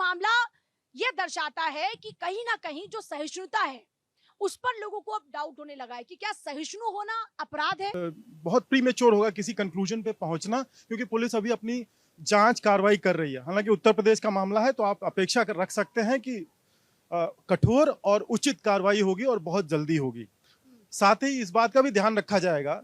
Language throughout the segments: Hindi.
मामला ये दर्शाता है कि कहीं ना कहीं जो सहिष्णुता है उस पर लोगों को अब डाउट होने लगा है कि क्या सहिष्णु होना अपराध है। बहुत प्रीमेच्योर होगा किसी कंक्लूजन पे पहुंचना, क्योंकि पुलिस अभी अपनी जांच कार्रवाई कर रही है। हालांकि उत्तर प्रदेश का मामला है तो आप अपेक्षा रख सकते हैं कि कठोर और उचित कार्रवाई होगी और बहुत जल्दी होगी। साथ ही इस बात का भी ध्यान रखा जाएगा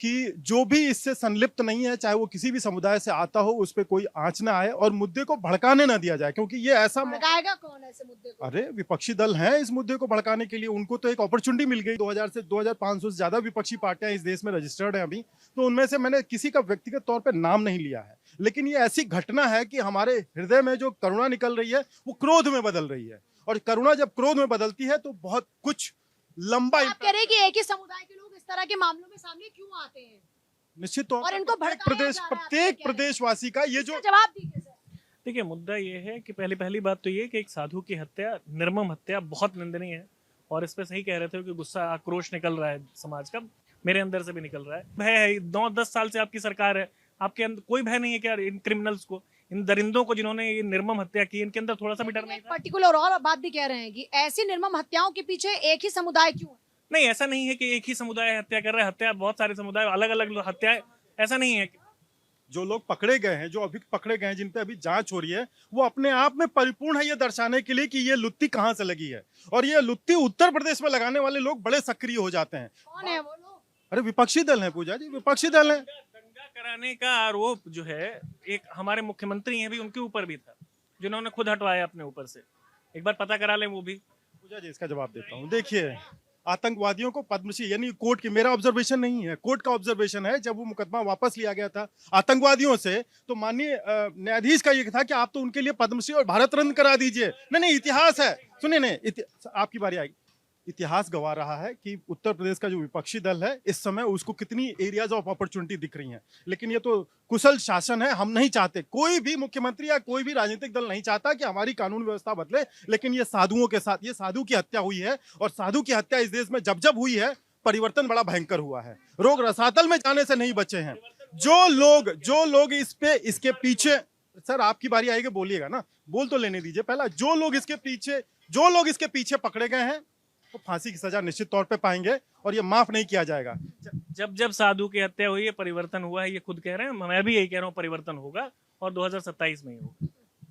कि जो भी इससे संलिप्त नहीं है, चाहे वो किसी भी समुदाय से आता हो, उस पर कोई आंच ना आए और मुद्दे को भड़काने ना दिया जाए, क्योंकि ये ऐसा भड़काएगा कौन ऐसे मुद्दे को? अरे विपक्षी दल हैं इस मुद्दे को भड़काने के लिए। उनको तो एक अपॉर्चुनिटी मिल गई। 2000 से 2500 से ज्यादा विपक्षी पार्टियां इस देश में रजिस्टर्ड हैं अभी, तो उनमें से मैंने किसी का व्यक्तिगत तौर पर नाम नहीं लिया है, लेकिन ये ऐसी घटना है कि हमारे हृदय में जो करुणा निकल रही है वो क्रोध में बदल रही है, और करुणा जब क्रोध में बदलती है तो बहुत कुछ लंबा। आप कह रहे हैं कि एक ही समुदाय के लोग इस तरह के मामलों में सामने क्यों आते हैं? निश्चित तौर और इनको प्रत्येक प्रदेशवासी का ये जो जवाब दीजिए सर। देखिए, मुद्दा ये है कि पहली बात तो ये कि एक साधु की हत्या, निर्मम हत्या, बहुत निंदनीय है। और इस पे सही कह रहे थे कि गुस्सा, आक्रोश निकल रहा है समाज का, मेरे अंदर से भी निकल रहा है। भय है, 9-10 साल से आपकी सरकार है, आपके अंदर कोई भय नहीं है क्या इन क्रिमिनल्स को, इन दरिंदों को जिन्होंने ये निर्मम हत्या की, इनके अंदर थोड़ा सा भी डर नहीं था? पर्टिकुलर और बात भी कह रहे हैं कि ऐसी निर्मम हत्याओं के पीछे एक ही समुदाय क्यों है? नहीं, ऐसा नहीं है कि एक ही समुदाय हत्या कर रहा है। हत्या बहुत सारे समुदाय, अलग अलग हत्याएं, ऐसा नहीं है। जो लोग पकड़े गए हैं, जो अभी पकड़े गए हैं, जिन पे अभी जांच हो रही है, वो अपने आप में परिपूर्ण है ये दर्शाने के लिए कि ये लुत्ती कहां से लगी है। और ये लुत्ती उत्तर प्रदेश में लगाने वाले लोग बड़े सक्रिय हो जाते हैं। कौन है वो लोग? अरे विपक्षी दल है पूजा जी, विपक्षी दल है। दंगा कराने का आरोप जो है, एक हमारे मुख्यमंत्री हैं भी, उनके ऊपर भी था, जिन्होंने खुद हटवाया अपने ऊपर से। एक बार पता करा लें वो भी। पूजा जी इसका जवाब देता हूँ। देखिए, आतंकवादियों को पद्मश्री, यानी कोर्ट की, मेरा ऑब्जर्वेशन नहीं है, कोर्ट का ऑब्जर्वेशन है, जब वो मुकदमा वापस लिया गया था आतंकवादियों से, तो माननीय न्यायाधीश का ये था कि आप तो उनके लिए पद्मश्री और भारत रत्न करा दीजिए। नहीं, इतिहास है, सुनिए, नहीं आपकी बारी आएगी। इतिहास गवाह रहा है कि उत्तर प्रदेश का जो विपक्षी दल है इस समय उसको कितनी एरियाज ऑफ अपॉर्चुनिटी दिख रही हैं। लेकिन ये तो कुशल शासन है, हम नहीं चाहते, कोई भी मुख्यमंत्री या कोई भी राजनीतिक दल नहीं चाहता कि हमारी कानून व्यवस्था बदले। लेकिन ये साधुओं के साथ, ये साधु की हत्या हुई है, और साधु की हत्या इस देश में जब जब हुई है, परिवर्तन बड़ा भयंकर हुआ है। लोग रसातल में जाने से नहीं बचे हैं। जो लोग इसके पीछे, सर आपकी बारी आएगी, बोलिएगा ना, बोल तो लेने दीजिए पहला। जो लोग इसके पीछे पकड़े गए हैं वो फांसी की सजा निश्चित तौर पे पाएंगे, और ये माफ नहीं किया जाएगा। जब साधु की हत्या हुई है, परिवर्तन हुआ है, ये खुद कह रहे हैं, मैं भी यही कह रहा हूँ, परिवर्तन होगा, और 2027 में ही होगा।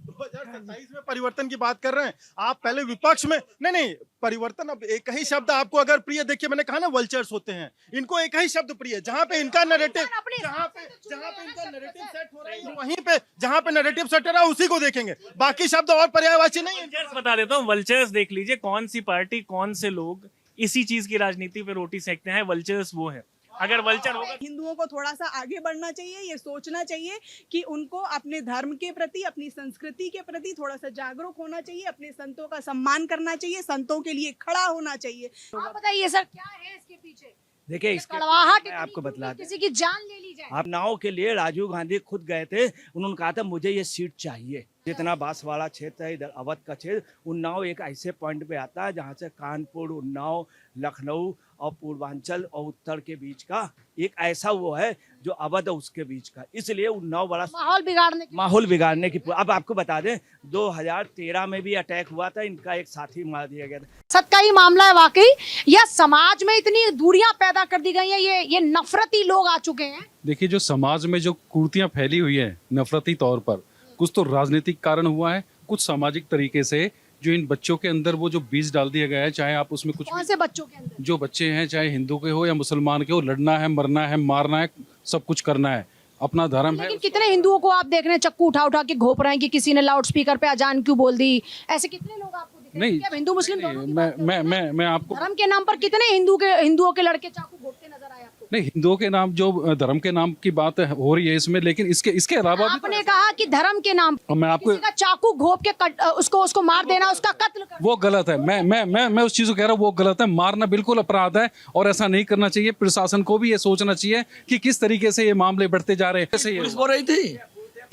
2027 में परिवर्तन की बात कर रहे हैं आप? पहले विपक्ष में नहीं, परिवर्तन अब एक ही शब्द आपको अगर प्रिय, देखिए मैंने कहा ना, वल्चर्स होते हैं, इनको एक ही शब्द प्रिय, जहां पे इनका नैरेटिव, जहां पे इनका नैरेटिव सेट हो रहा है, वहीं पे जहां पे नैरेटिव सेट हो रहा है उसी को देखेंगे, बाकी शब्द और पर्यायवाची नहीं है। बता देता हूँ, वल्चर्स देख लीजिए, कौन सी पार्टी, कौन से लोग इसी चीज की राजनीति पे रोटी सेकते हैं, वल्चर्स वो है। अगर वल्चर होगा, हिंदुओं को थोड़ा सा आगे बढ़ना चाहिए, ये सोचना चाहिए कि उनको अपने धर्म के प्रति, अपनी संस्कृति के प्रति थोड़ा सा जागरूक होना चाहिए, अपने संतों का सम्मान करना चाहिए, संतों के लिए खड़ा होना चाहिए। आप बताइए सर, क्या है इसके पीछे? देखिए, इसके कड़वाहट मैं आपको बतला दूं। किसी की जान ले ली जाए। आप नाव के लिए राजीव गांधी खुद गए थे, उन्होंने कहा था मुझे ये सीट चाहिए। जितना बांसवाड़ा क्षेत्र है, इधर अवध का क्षेत्र, उन्नाव एक ऐसे पॉइंट पे आता है जहाँ से कानपुर, उन्नाव, लखनऊ और पूर्वांचल और उत्तर के बीच का एक ऐसा वो है जो अवध है उसके बीच का, इसलिए उन्नाव बड़ा माहौल बिगाड़ने की। अब आपको बता दें, 2013 में भी अटैक हुआ था, इनका एक साथी मार दिया गया था। सत्य का ही मामला है वाकई, या समाज में इतनी दूरियां पैदा कर दी गई हैं, ये नफरती लोग आ चुके हैं। देखिए, जो समाज में जो कुर्तियां फैली हुई है नफरती तौर पर, कुछ तो राजनीतिक कारण हुआ है, कुछ सामाजिक तरीके से जो इन बच्चों के अंदर वो जो बीज डाल दिया गया है, चाहे आप उसमें कुछ, कौन से बच्चों के अंदर? जो बच्चे हैं, चाहे हिंदू के हो या मुसलमान के हो, लड़ना है, मरना है, मारना है, सब कुछ करना है, अपना धर्म है। लेकिन कितने हिंदुओं को आप देख रहे हैं चक्कू उठा उठा के घोप रहे हैं कि किसी ने लाउड स्पीकर पे अजान क्यों बोल दी, ऐसे कितने लोग आपको दिख रहे हैं? नहीं, हिंदू मुस्लिम दोनों की बात कर रहे हैं। मैं आपको, धर्म के नाम पर कितने हिंदुओं के लड़के चाकू घोपते नजर आए आपको? नहीं, हिंदुओं के नाम, जो धर्म के नाम की बात हो रही है इसमें, लेकिन इसके अलावा आपने कहा कि धर्म के नाम पर मैं आपको किसी का चाकू घोप के उसको मार देना, उसका कत्ल करना, वो गलत है। मैं उस चीज को कह रहा हूँ, वो गलत है, मारना बिल्कुल अपराध है और ऐसा नहीं करना चाहिए। प्रशासन को भी ये सोचना चाहिए कि किस तरीके से ये मामले बढ़ते जा रहे हैं। पुलिस बोल रही थी,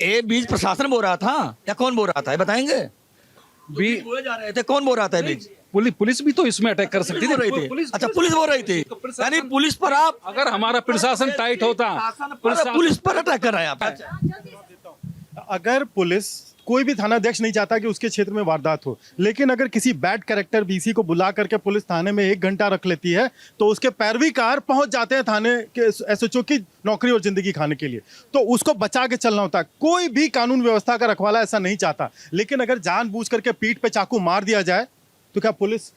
ये बीज प्रशासन बोल रहा था या कौन बोल रहा था, ये बताएंगे? बीज बोले जा रहे थे, कौन बोल रहा था बीज? पुलिस भी तो इसमें अटैक कर सकती थी। अच्छा, पुलिस बोल रही थी, यानी पुलिस पर आप, अगर हमारा प्रशासन टाइट होता, पुलिस पर अटैक कर रहे हैं आप। अगर पुलिस कोई भी थानाध्यक्ष नहीं चाहता कि उसके क्षेत्र में वारदात हो, लेकिन अगर किसी बैड कैरेक्टर बीसी को बुला करके पुलिस थाने में 1 घंटा रख लेती है तो उसके पैरवीकार पहुंच जाते हैं थाने के एसएचओ की नौकरी और जिंदगी खाने के लिए, तो उसको बचा के चलना होता है। कोई भी कानून व्यवस्था का रखवाला ऐसा नहीं चाहता, लेकिन अगर जानबूझ करके पीठ पे चाकू मार दिया जाए तो क्या पुलिस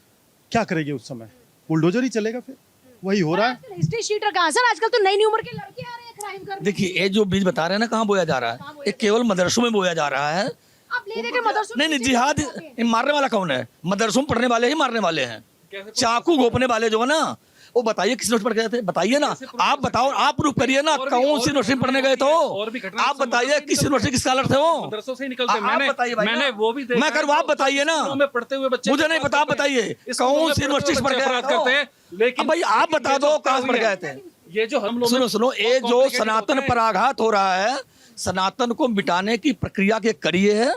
क्या करेगी उस समय? बुलडोजर ही चलेगा। फिर वही हो रहा है। हिस्ट्री शीटर कहाँ सर? आजकल तो नई उम्र के लड़के आ रहे हैं क्राइम करने। देखिए ये जो बीज बता रहे हैं ना, कहाँ बोया जा रहा है? ये केवल मदरसों में बोया जा रहा है। आप ले देकर मदरसों नहीं जिहाद ये मारने वाला कौन है? मदरसों में पढ़ने वाले ही मारने वाले हैं। चाकू घोपने वाले जो है ना, वो बताइए किस यूनिवर्सिटी पढ़ गए थे? बताइए ना, आप बताओ, आप प्रूफ करिए ना, कौन सी यूनिवर्सिटी पढ़ने गए थे? आप बताइए किस यूनिवर्सिटी के स्कॉलर थे वो? मदरसों से ही निकलते हैं। आप बताइए भाई, मैंने वो भी देखा मैं कर, आप बताइए ना, में पढ़ते हुए बच्चे मुझे नहीं पता, आप बताइए कौन सी यूनिवर्सिटी पढ़ गए थे? लेकिन भाई आप बता दो कहाँ से पढ़ गए थे? ये जो हम लोग सुनो, ये जो सनातन पर आघात हो रहा है, सनातन को मिटाने की प्रक्रिया के करिए है,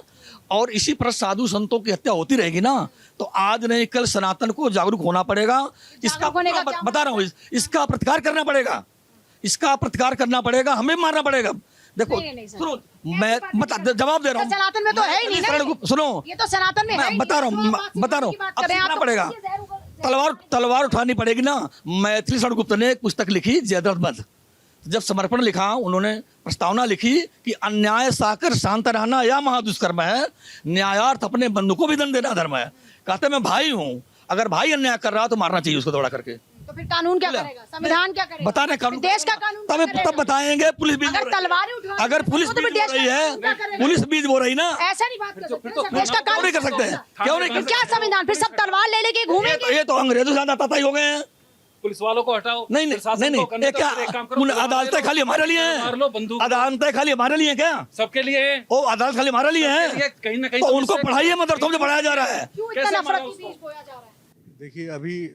और इसी पर साधु संतों की हत्या होती रहेगी ना, तो आज नहीं कल सनातन को जागरूक होना पड़ेगा। इसका बता रहा हूँ, इसका प्रतिकार करना पड़ेगा, इसका प्रतिकार करना पड़ेगा, हमें मारना पड़ेगा। देखो सुनो, मैं जवाब दे रहा हूँ, सनातन में तो है ही नहीं ना। सुनो, ये तो सनातन में है ही बता रहा हूँ, अब सीखना पड़ेगा, तलवार उठानी पड़ेगी ना। मैथिली शरण गुप्त ने एक पुस्तक लिखी, जयद्रथ वध। जब समर्पण लिखा, उन्होंने प्रस्तावना लिखी कि अन्याय साकर शांत रहना या महादुष्कर्म है, न्यायार्थ अपने बंधु को भी दंड देना धर्म है। कहते मैं भाई हूँ, अगर भाई अन्याय कर रहा तो मारना चाहिए उसको दौड़ा करके। तो फिर कानून क्या करेगा? संविधान क्या करेगा? बताने कानून, देश का कानून क्या तब करेगा? बताएंगे। पुलिस बीज अगर तलवारें उठा, अगर पुलिस तो बीज देश बो रही का है, कानून क्या करेगा? पुलिस बीज बो रही ना, ऐसा नहीं बात कर सकते। देश का क्यों कानून नहीं कर सकते? क्यों नहीं? क्या संविधान? फिर सब तलवार ले लेके घूमेंगे। ये तो अंग्रेजों से ज्यादा ताई हो गए हैं। पुलिस वालों को हटाओ। नहीं, ये क्या अदालतें खाली हमारे लिए मार लो हैं? बंदूक। अदालतें खाली हमारे लिए क्या? सबके लिए है। ओ अदालत खाली हमारे लिए है? कहीं ना कहीं तो उनको पढ़ाइए, मदरसों में पढ़ाया जा रहा है। क्यों इतना कैसे नफरत मारा की उसको? बीज बोया जा रहा है? देखिए अभी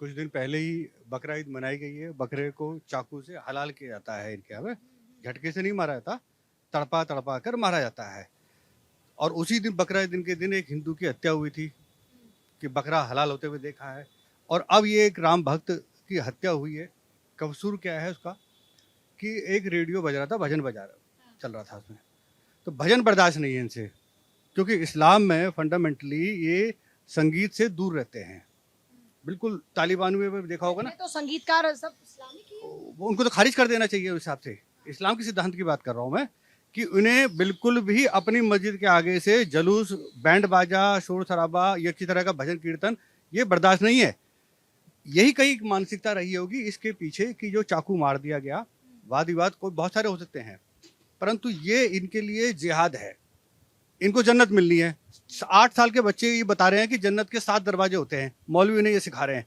कुछ दिन पहले ही बकरा ईद मनाई गई है। बकरे को चाकू से हलाल किया जाता है इनके यहाँ पे। झटके से नहीं मारा जाता, तड़पा तड़पा कर मारा जाता है। और उसी दिन बकरा दिन के दिन एक हिंदू की हत्या हुई थी कि बकरा हलाल होते हुए देखा है। और अब ये एक राम भक्त की हत्या हुई है। कसूर क्या है उसका कि एक रेडियो बज रहा था, भजन चल रहा था उसमें, तो भजन बर्दाश्त नहीं है इनसे, क्योंकि इस्लाम में फंडामेंटली ये संगीत से दूर रहते हैं। बिल्कुल तालिबान में देखा होगा ना, तो संगीतकार सब इस्लामिक ही है। उनको तो खारिज कर देना चाहिए। उस हिसाब से इस्लाम के सिद्धांत की बात कर रहा हूँ मैं, कि उन्हें बिल्कुल भी अपनी मस्जिद के आगे से जुलूस, बैंड बाजा, शोर शराबा, ये किसी तरह का भजन कीर्तन ये बर्दाश्त नहीं है। यही कई मानसिकता रही होगी इसके पीछे कि जो चाकू मार दिया गया। वाद विवाद कोई बहुत सारे हो सकते हैं, परंतु ये इनके लिए जिहाद है। इनको जन्नत मिलनी है। 8 साल के बच्चे ये बता रहे हैं कि जन्नत के 7 दरवाजे होते हैं। मौलवी ने ये सिखा रहे हैं।